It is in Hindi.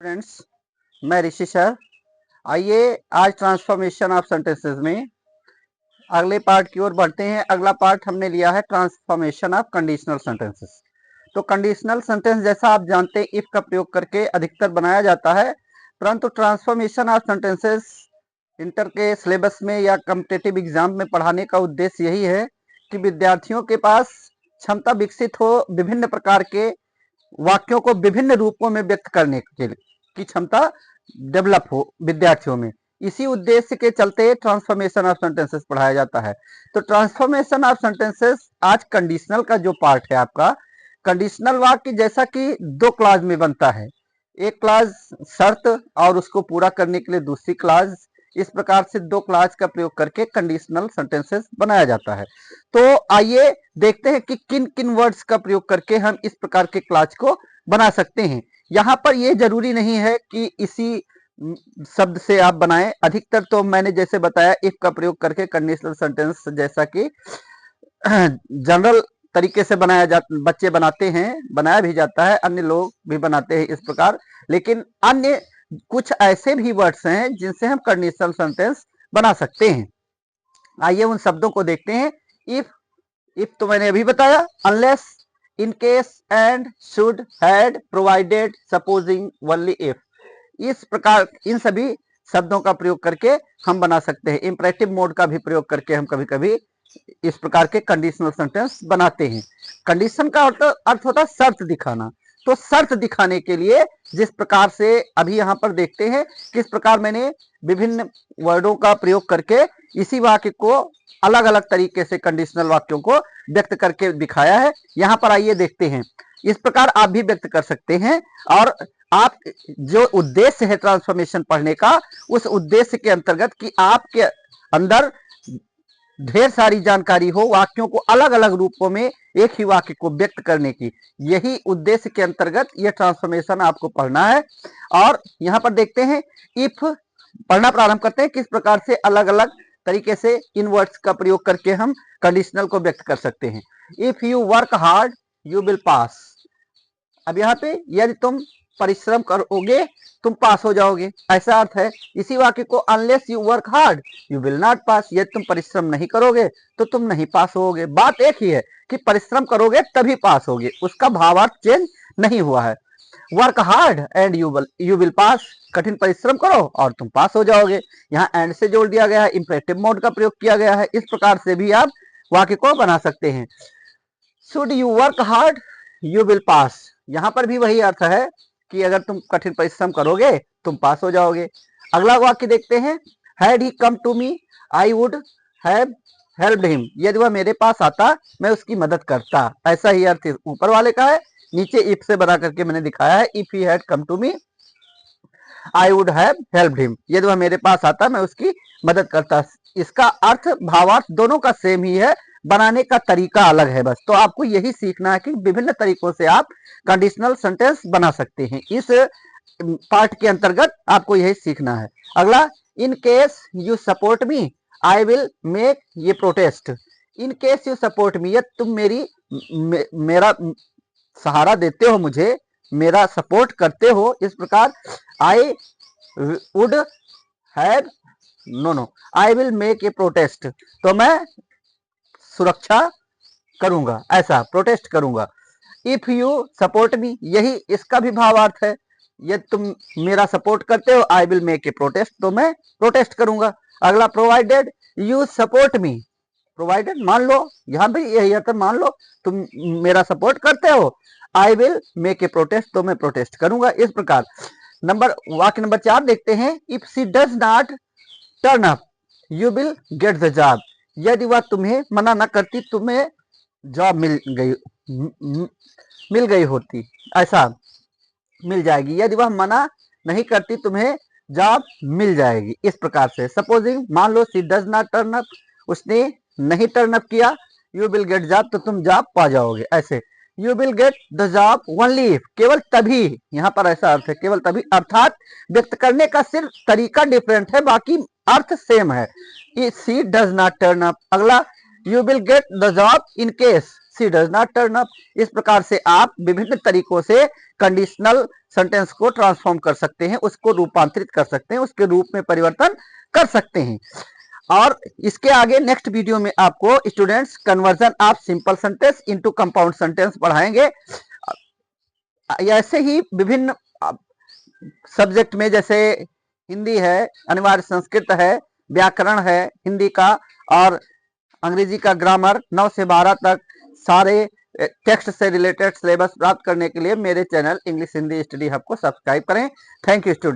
फ्रेंड्स, मैं ऋषि सर। आइए आज ट्रांसफॉर्मेशन ऑफ सेंटेंसेस में अगले पार्ट की ओर बढ़ते हैं। अगला पार्ट हमने लिया है ट्रांसफॉर्मेशन ऑफ कंडीशनल सेंटेंसेस। तो कंडीशनल सेंटेंस जैसा आप जानते हैं इफ का प्रयोग करके अधिकतर बनाया जाता है, परंतु ट्रांसफॉर्मेशन ऑफ सेंटेंसेस इंटर के सिलेबस में या कॉम्पिटिटिव एग्जाम में पढ़ाने का उद्देश्य यही है कि विद्यार्थियों के पास क्षमता विकसित हो विभिन्न प्रकार के वाक्यों को विभिन्न रूपों में व्यक्त करने की क्षमता डेवलप हो विद्यार्थियों में। इसी उद्देश्य के चलते ट्रांसफॉर्मेशन ऑफ सेंटेंसेस पढ़ाया जाता है। तो ट्रांसफॉर्मेशन ऑफ सेंटेंसेस आज कंडीशनल का जो पार्ट है आपका, कंडीशनल वाक्य जैसा कि दो क्लास में बनता है, एक क्लास शर्त और उसको पूरा करने के लिए दूसरी क्लास, इस प्रकार से दो क्लास का प्रयोग करके कंडीशनल सेंटेंसेस बनाया जाता है। तो आइए देखते हैं कि किन किन वर्ड्स का प्रयोग करके हम इस प्रकार के क्लास को बना सकते हैं। यहाँ पर यह जरूरी नहीं है कि इसी शब्द से आप बनाएं, अधिकतर तो मैंने जैसे बताया इफ का प्रयोग करके कंडीशनल सेंटेंस जैसा कि जनरल तरीके से बच्चे बनाते हैं, बनाया भी जाता है, अन्य लोग भी बनाते हैं इस प्रकार। लेकिन अन्य कुछ ऐसे भी वर्ड्स हैं जिनसे हम कंडीशनल सेंटेंस बना सकते हैं। आइए उन शब्दों को देखते हैं। इफ तो मैंने अभी बताया, unless, in case, and, should, had, provided, supposing, only if, इस प्रकार इन सभी शब्दों का प्रयोग करके हम बना सकते हैं। इंपरेटिव मोड का भी प्रयोग करके हम कभी कभी इस प्रकार के कंडीशनल सेंटेंस बनाते हैं। कंडीशन का अर्थ होता है शर्त दिखाना। तो शर्त दिखाने के लिए जिस प्रकार से अभी यहाँ पर देखते हैं किस प्रकार मैंने विभिन्न वर्डों का प्रयोग करके इसी वाक्य को अलग अलग तरीके से कंडीशनल वाक्यों को व्यक्त करके दिखाया है। यहाँ पर आइए देखते हैं। इस प्रकार आप भी व्यक्त कर सकते हैं और आप जो उद्देश्य है ट्रांसफॉर्मेशन पढ़ने का, उस उद्देश्य के अंतर्गत कि आपके अंदर ढेर सारी जानकारी हो, वाक्यों को अलग अलग रूपों में एक ही वाक्य को व्यक्त करने की, यही उद्देश्य के अंतर्गत यह ट्रांसफॉर्मेशन आपको पढ़ना है। और यहाँ पर देखते हैं, इफ पढ़ना प्रारंभ करते हैं किस प्रकार से अलग अलग तरीके से इन वर्ड्स का प्रयोग करके हम कंडीशनल को व्यक्त कर सकते हैं। If you work hard you will pass. अब यहाँ पे यदि तुम परिश्रम करोगे तुम पास हो जाओगे, ऐसा अर्थ है। इसी वाक्य को unless you work hard you will not pass, यदि तुम परिश्रम नहीं करोगे तो तुम नहीं पास होगे। बात एक ही है कि परिश्रम करोगे तभी पास होगे, उसका भावार्थ चेंज नहीं हुआ है। Work hard and you will pass, कठिन परिश्रम करो और तुम पास हो जाओगे। यहाँ एंड से जोड़ दिया गया है, इंपरेटिव मोड का प्रयोग किया गया है। इस प्रकार से भी आप वाक्य को बना सकते हैं। Should you work hard you will pass, यहाँ पर भी वही अर्थ है कि अगर तुम कठिन परिश्रम करोगे तुम पास हो जाओगे। अगला वाक्य देखते हैं। Had he come to me I would have helped him, यदि वह मेरे पास आता मैं उसकी मदद करता, ऐसा ही अर्थ ऊपर वाले का है। नीचे इफ से बना करके मैंने दिखाया है। If he had come to me I would have helped him, यदि वह मेरे पास आता मैं उसकी मदद करता। इसका अर्थ भावार्थ दोनों का सेम ही है, बनाने का तरीका अलग है बस। तो आपको यही सीखना है कि विभिन्न तरीकों से आप कंडीशनल सेंटेंस बना सकते हैं। इस पार्ट के अंतर्गत आपको यही सीखना है। अगला, in case you support me I will make ये protest. In case you support me, यदि तुम मेरा सहारा देते हो, मुझे मेरा सपोर्ट करते हो, इस प्रकार I would have no I will make a protest, तो मैं सुरक्षा करूंगा, ऐसा प्रोटेस्ट करूंगा। इफ यू सपोर्ट मी, यही इसका भी भावार्थ है। यदि तुम मेरा सपोर्ट करते हो आई विल मेक ए प्रोटेस्ट, तो मैं प्रोटेस्ट करूंगा। अगला, provided you support me, provided मान लो, यहां भी यही अर्थ, मान लो तुम मेरा सपोर्ट करते हो आई विल मेक ए प्रोटेस्ट, तो मैं प्रोटेस्ट करूंगा। इस प्रकार वाक्य नंबर 4 देखते हैं। If she does not turn up you will get the job, यदि वह तुम्हें मना न करती तुम्हें जॉब मिल गई होती, ऐसा मिल जाएगी। यदि वह मना नहीं करती तुम्हें जॉब मिल जाएगी। इस प्रकार से सपोजिंग, मान लो सी डज नॉट टर्न अप, उसने नहीं टर्न अप किया, यू विल गेट जॉब, तो तुम जॉब पा जाओगे। ऐसे you will get the job only if, केवल तभी, यहाँ पर ऐसा अर्थ है केवल तभी, अर्थात व्यक्त करने का सिर्फ तरीका डिफरेंट है, बाकी अर्थ सेम है। सी डज नॉट टर्न अप। अगला, you will get the job in case she does not turn up. इस प्रकार से आप विभिन्न तरीकों से कंडीशनल सेंटेंस को ट्रांसफॉर्म कर सकते हैं, उसको रूपांतरित कर सकते हैं, उसके रूप में परिवर्तन कर सकते हैं। और इसके आगे नेक्स्ट वीडियो में आपको students conversion of simple sentence into compound sentence पढ़ाएंगे। ऐसे ही विभिन्न सब्जेक्ट में, जैसे हिंदी है, अनिवार्य संस्कृत है, व्याकरण है हिंदी का, और अंग्रेजी का ग्रामर 9 से 12 तक सारे टेक्स्ट से रिलेटेड सिलेबस प्राप्त करने के लिए मेरे channel English Hindi study hub को सब्सक्राइब करें। Thank you student.